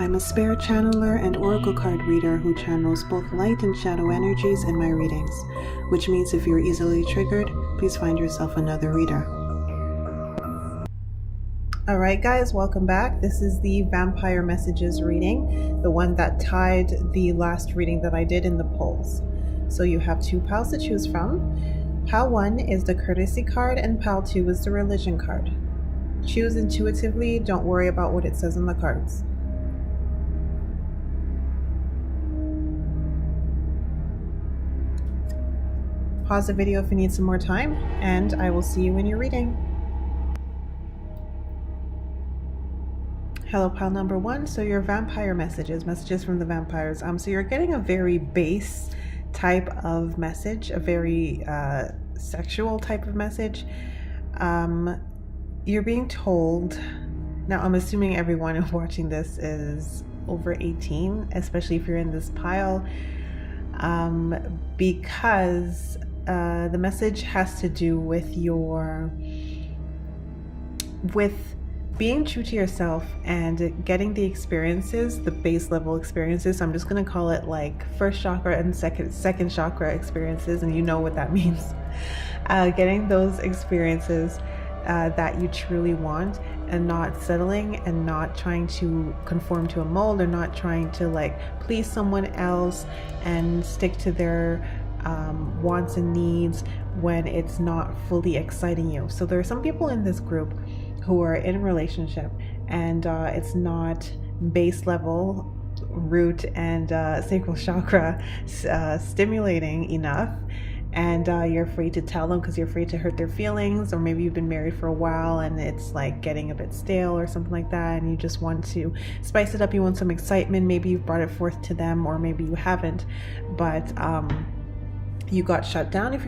I'm a spirit channeler and oracle card reader who channels both light and shadow energies in my readings, which means if you're easily triggered, please find yourself another reader. Alright guys, welcome back. This is the Vampire Messages reading, the one that tied the last reading that I did in the polls. So you have two piles to choose from. Pile 1 is the Courtesy card and Pile 2 is the Religion card. Choose intuitively, don't worry about what it says on the cards. Pause the video if you need some more time, and I will see you in your reading. Hello, pile number 1. So your vampire messages from the vampires. So you're getting a very base type of message, a very sexual type of message. You're being told, now I'm assuming everyone watching this is over 18, especially if you're in this pile, because the message has to do with being true to yourself and getting the experiences, the base level experiences. So I'm just going to call it like first chakra and second chakra experiences, and you know what that means. Getting those experiences that you truly want, and not settling and not trying to conform to a mold, or not trying to like please someone else and stick to their wants and needs when it's not fully exciting you. So there are some people in this group who are in a relationship and it's not base level root and sacral chakra stimulating enough, and you're afraid to tell them because you're afraid to hurt their feelings, or maybe you've been married for a while and it's like getting a bit stale or something like that, and you just want to spice it up. You want some excitement. Maybe you've brought it forth to them, or maybe you haven't, but you got shut down if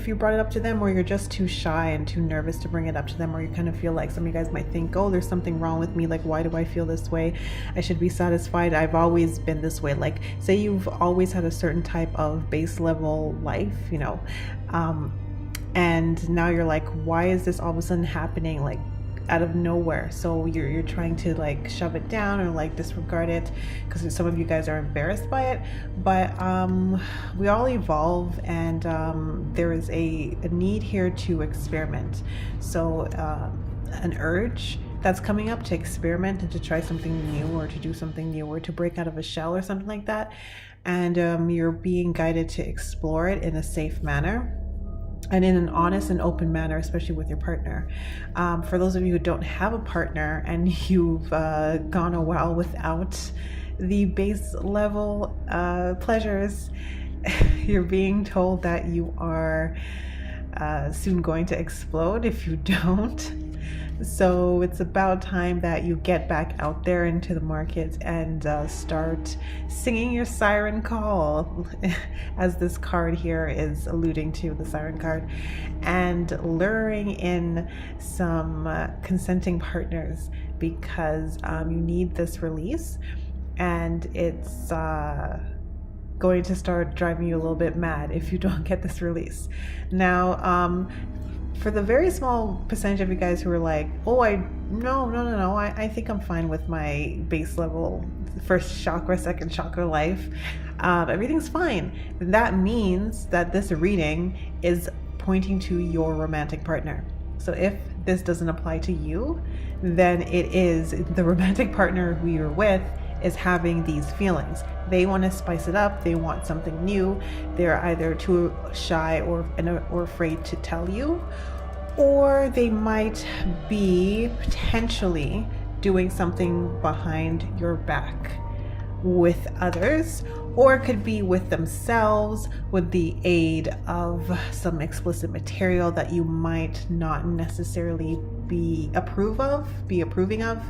you brought it up to them, or you're just too shy and too nervous to bring it up to them, or you kind of feel like some of you guys might think, oh, there's something wrong with me, like why do I feel this way? I should be satisfied. I've always been this way. Like say you've always had a certain type of base level life, you know, and now you're like, why is this all of a sudden happening like out of nowhere? So you're trying to like shove it down or like disregard it because some of you guys are embarrassed by it, but we all evolve, and there is a need here to experiment. So an urge that's coming up to experiment and to try something new, or to do something new, or to break out of a shell or something like that, and you're being guided to explore it in a safe manner and in an honest and open manner, especially with your partner. For those of you who don't have a partner and you've gone a while without the base level pleasures, you're being told that you are soon going to explode if you don't. So it's about time that you get back out there into the market and start singing your siren call, as this card here is alluding to, the siren card, and luring in some consenting partners, because you need this release, and it's going to start driving you a little bit mad if you don't get this release. Now, for the very small percentage of you guys who are like, oh, no, I think I'm fine with my base level first chakra, second chakra life, everything's fine, that means that this reading is pointing to your romantic partner. So if this doesn't apply to you, then it is the romantic partner who you're with is having these feelings. They want to spice it up. They want something new. They're either too shy or afraid to tell you, or they might be potentially doing something behind your back with others, or it could be with themselves with the aid of some explicit material that you might not necessarily be approving of.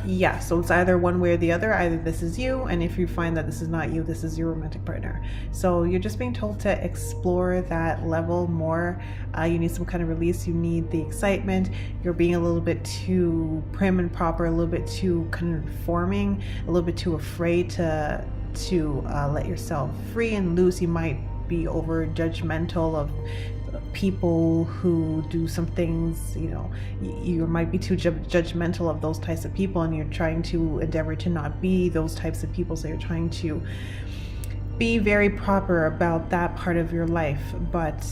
Yeah, so it's either one way or the other. Either this is you, and if you find that this is not you, this is your romantic partner. So you're just being told to explore that level more. You need some kind of release. You need the excitement. You're being a little bit too prim and proper, a little bit too conforming, a little bit too afraid to let yourself free and loose. You might be over judgmental of people who do some things, you know, you might be too judgmental of those types of people, and you're trying to endeavor to not be those types of people. So you're trying to be very proper about that part of your life. But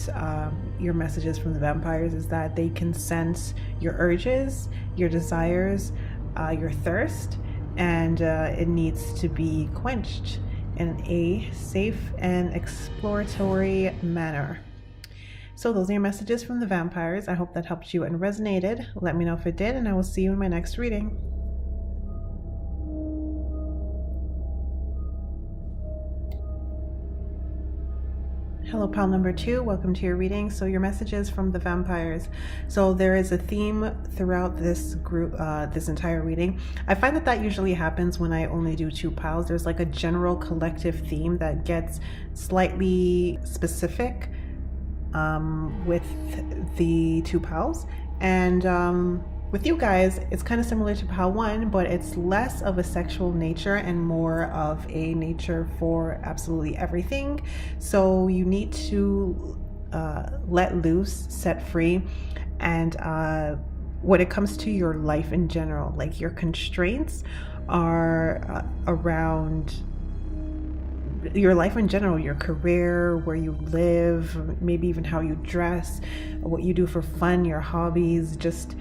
your messages from the vampires is that they can sense your urges, your desires, your thirst, and it needs to be quenched in a safe and exploratory manner. So those are your messages from the vampires. I hope that helped you and resonated. Let me know if it did, and I will see you in my next reading. Hello, pal number 2. Welcome to your reading. So your messages from the vampires. So there is a theme throughout this group, this entire reading. I find that usually happens when I only do 2 pals. There's like a general collective theme that gets slightly specific with the 2 pals. And with you guys, it's kind of similar to pal 1, but it's less of a sexual nature and more of a nature for absolutely everything. So you need to let loose, set free, and when it comes to your life in general, like your constraints are around your life in general, your career, where you live, maybe even how you dress, what you do for fun, your hobbies. Just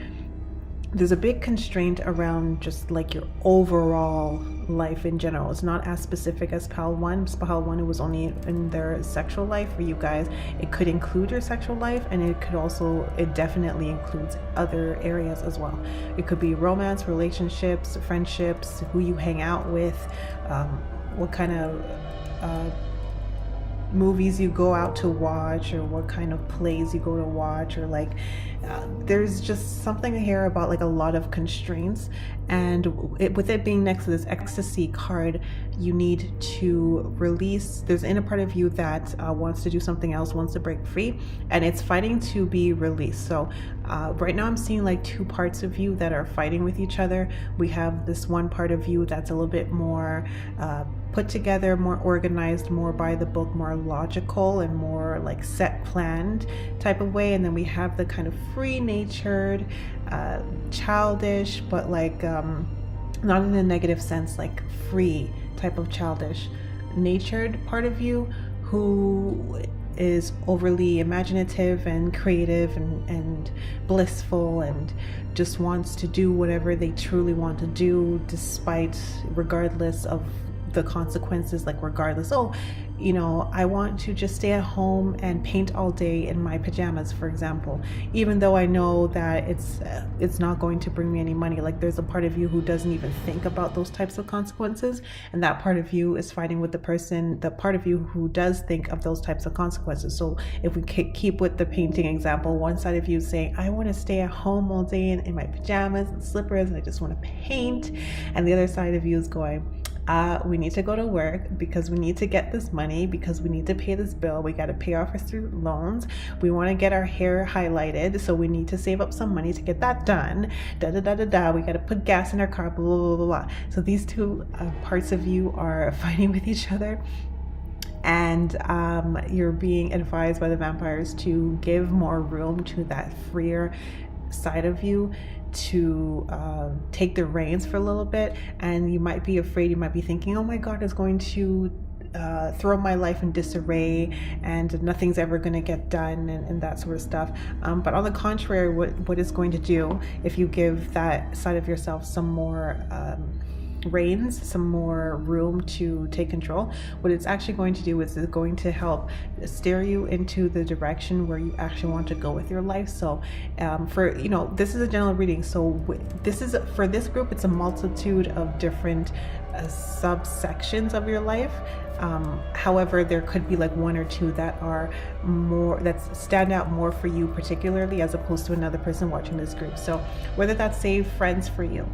there's a big constraint around just like your overall life in general. It's not as specific as pal 1. Pal 1, it was only in their sexual life. For you guys, it could include your sexual life, and it definitely includes other areas as well. It could be romance, relationships, friendships, who you hang out with, what kind of movies you go out to watch, or what kind of plays you go to watch, or like there's just something here about like a lot of constraints. And with it being next to this ecstasy card, you need to release. There's an inner part of you that wants to do something else, wants to break free, and it's fighting to be released. So right now I'm seeing like 2 parts of you that are fighting with each other. We have this one part of you that's a little bit more put together, more organized, more by the book, more logical, and more like set planned type of way. And then we have the kind of free-natured, childish, but like not in a negative sense, like free type of childish natured part of you, who is overly imaginative and creative and blissful, and just wants to do whatever they truly want to do, regardless of the consequences. Like regardless, you know, I want to just stay at home and paint all day in my pajamas, for example, even though I know that it's not going to bring me any money. Like there's a part of you who doesn't even think about those types of consequences, and that part of you is fighting with the part of you who does think of those types of consequences. So if we keep with the painting example, one side of you is saying, I want to stay at home all day in my pajamas and slippers, and I just want to paint, and the other side of you is going, we need to go to work because we need to get this money, because we need to pay this bill, we got to pay off our student loans, we want to get our hair highlighted, so we need to save up some money to get that done, we got to put gas in our car, blah blah blah blah. So these 2 parts of you are fighting with each other, and you're being advised by the vampires to give more room to that freer side of you, to take the reins for a little bit. And you might be afraid, you might be thinking, oh my god, it's going to throw my life in disarray and nothing's ever going to get done, and that sort of stuff. But on the contrary, what it's going to do, if you give that side of yourself some more reins, some more room to take control, what it's actually going to do is it's going to help steer you into the direction where you actually want to go with your life. So for, you know, this is a general reading, so this is for this group, it's a multitude of different subsections of your life. However, there could be like 1 or 2 that stand out more for you particularly, as opposed to another person watching this group. So whether that's save friends for you,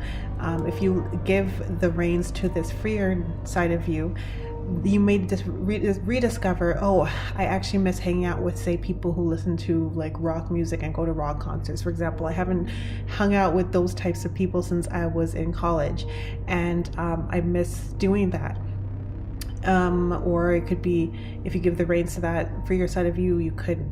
if you give the reins to this freer side of you, you may just rediscover, oh, I actually miss hanging out with, say, people who listen to like rock music and go to rock concerts, for example. I haven't hung out with those types of people since I was in college, and I miss doing that. Or it could be, if you give the reins to that freer side of you, you could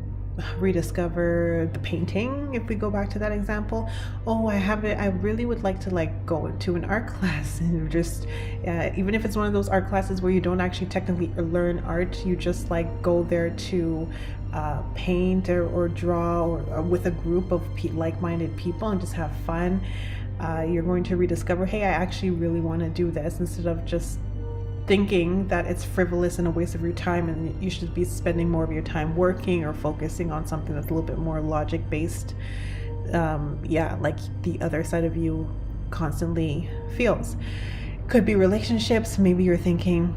rediscover the painting. If we go back to that example, oh, I really would like to like go to an art class and just even if it's one of those art classes where you don't actually technically learn art, you just like go there to paint or draw or with a group of like-minded people and just have fun. You're going to rediscover, hey, I actually really want to do this, instead of just thinking that it's frivolous and a waste of your time and you should be spending more of your time working or focusing on something that's a little bit more logic based. Like the other side of you constantly feels. Could be relationships. Maybe you're thinking,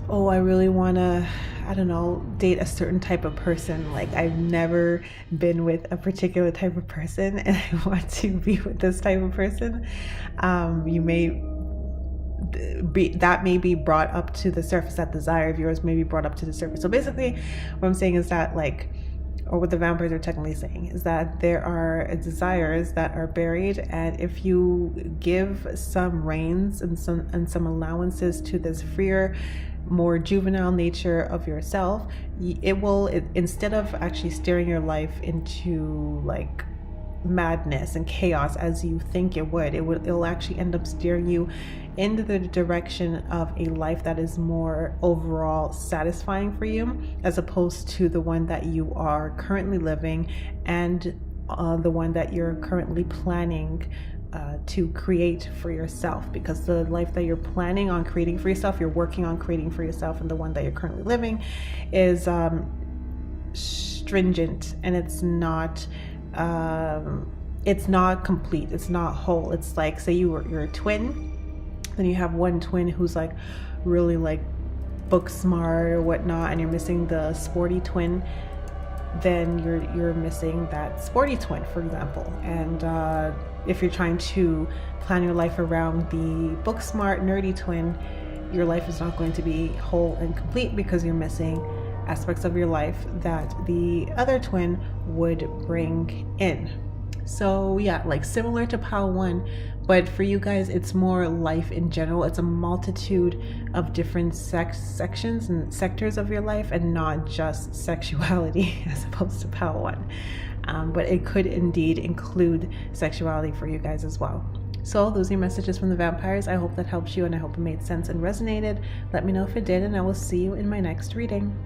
oh, I really want to, I don't know, date a certain type of person. Like I've never been with a particular type of person and I want to be with this type of person. You may that may be brought up to the surface. That desire of yours may be brought up to the surface. So basically what I'm saying is that, like, or what the vampires are technically saying is that there are desires that are buried, and if you give some reins and some allowances to this freer, more juvenile nature of yourself, it will, instead of actually steering your life into like madness and chaos as you think it'll actually end up steering you into the direction of a life that is more overall satisfying for you, as opposed to the one that you are currently living and the one that you're currently planning to create for yourself. Because the life that you're planning on creating for yourself, you're working on creating for yourself, and the one that you're currently living is stringent, and it's not complete, it's not whole. It's like, say you're a twin, then you have one twin who's like really like book smart or whatnot, and you're missing the sporty twin. Then you're missing that sporty twin, for example. And if you're trying to plan your life around the book smart nerdy twin, your life is not going to be whole and complete because you're missing aspects of your life that the other twin would bring in. So yeah, like similar to Pile 1, but for you guys it's more life in general. It's a multitude of different sections and sectors of your life, and not just sexuality as opposed to Pile 1. But it could indeed include sexuality for you guys as well. So those are your messages from the vampires. I hope that helps you, and I hope it made sense and resonated. Let me know if it did, and I will see you in my next reading.